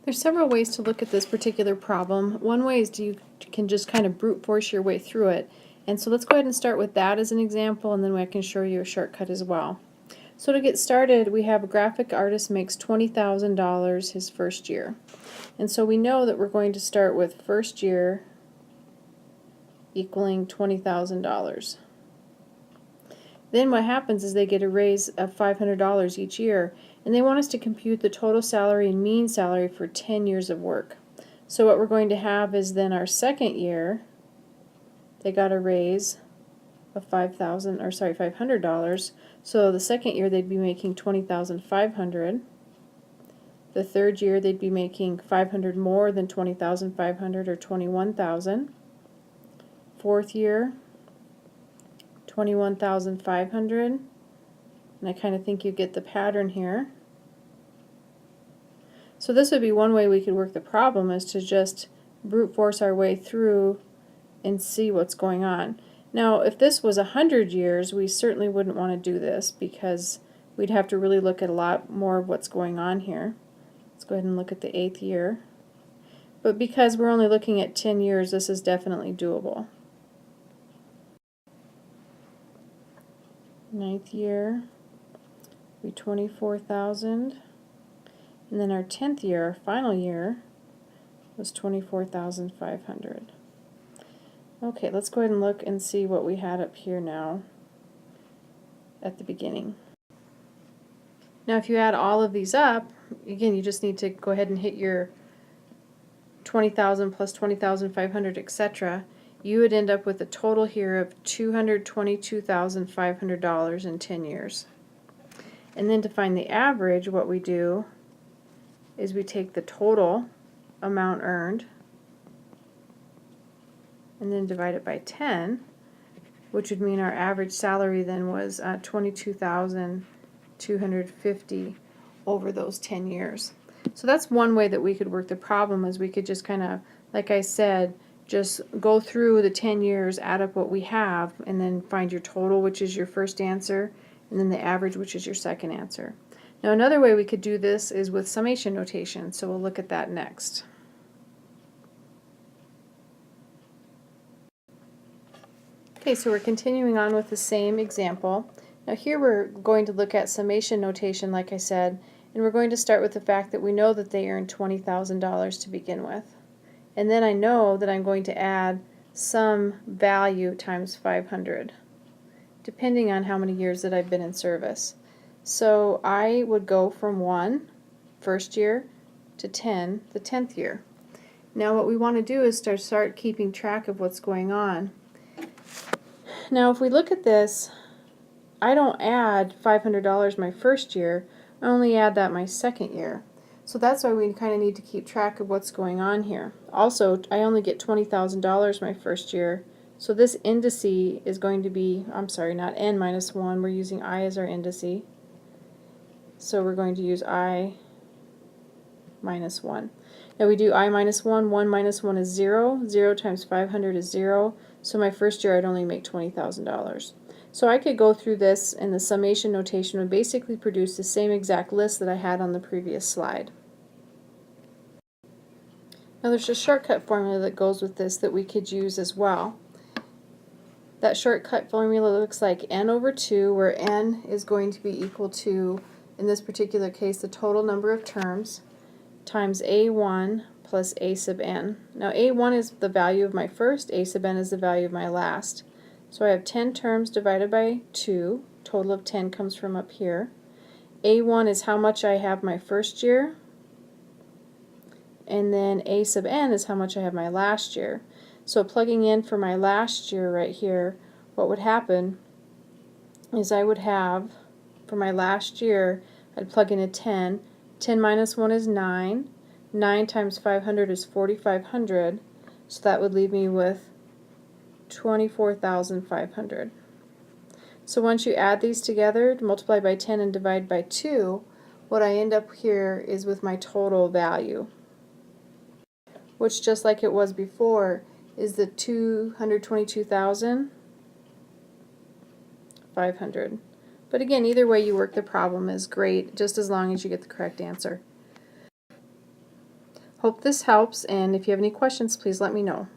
There's several ways to look at this particular problem. One way is you can just kind of brute force your way through it. And so let's go ahead and start with that as an example, and then I can show you a shortcut as well. So to get started, we have a graphic artist makes $20,000 his first year. And so we know that we're going to start with first year equaling $20,000. Then what happens is they get a raise of $500 each year, and they want us to compute the total salary and mean salary for 10 years of work. So what we're going to have is then our second year, they got a raise of $500. So the second year they'd be making $20,500. The third year they'd be making $500 more than $20,500, or $21,000. Fourth year, $21,500, and I kind of think you get the pattern here. So this would be one way we could work the problem, is to just brute force our way through and see what's going on. Now if this was 100 years, we certainly wouldn't want to do this, because we'd have to really look at a lot more of what's going on here. Let's go ahead and look at the 8th year. But because we're only looking at 10 years, this is definitely doable. 9th year be 24,000, and then our 10th year, our final year, was 24,500. Okay, let's go ahead and look and see what we had up here now at the beginning. Now if you add all of these up, again, you just need to go ahead and hit your 20,000 plus 20,500, etc. You would end up with a total here of $222,500 in 10 years. And then to find the average, what we do is we take the total amount earned and then divide it by 10, which would mean our average salary then was $22,250 over those 10 years. So that's one way that we could work the problem, is we could just kind of, like I said, just go through the 10 years, add up what we have, and then find your total, which is your first answer, and then the average, which is your second answer. Now another way we could do this is with summation notation, so we'll look at that next. Okay, so we're continuing on with the same example. Now here we're going to look at summation notation, like I said, and we're going to start with the fact that we know that they earned $20,000 to begin with. And then I know that I'm going to add some value times 500, depending on how many years that I've been in service. So I would go from 1, first year, to 10, the 10th year. Now what we want to do is start keeping track of what's going on. Now if we look at this, I don't add $500 my first year, I only add that my second year. So that's why we kind of need to keep track of what's going on here. Also, I only get $20,000 my first year, so this indice is going to be, I'm sorry, not n minus 1, we're using I as our indice. So we're going to use I minus 1. Now we do I minus 1, 1 minus 1 is 0, 0 times 500 is 0, so my first year I'd only make $20,000. So I could go through this, and the summation notation would basically produce the same exact list that I had on the previous slide. Now there's a shortcut formula that goes with this that we could use as well. That shortcut formula looks like n over 2, where n is going to be equal to, in this particular case, the total number of terms, times a1 plus a sub n. Now a1 is the value of my first, a sub n is the value of my last. So I have 10 terms divided by 2, total of 10 comes from up here. A1 is how much I have my first year, and then a sub n is how much I have my last year. So plugging in for my last year right here, what would happen is I would have, for my last year, I'd plug in a 10. 10 minus 1 is 9. 9 times 500 is 4,500. So that would leave me with 24,500. So once you add these together, multiply by 10 and divide by 2, what I end up here is with my total value, which, just like it was before, is the 222,500. But again, either way you work the problem is great, just as long as you get the correct answer. Hope this helps, and if you have any questions, please let me know.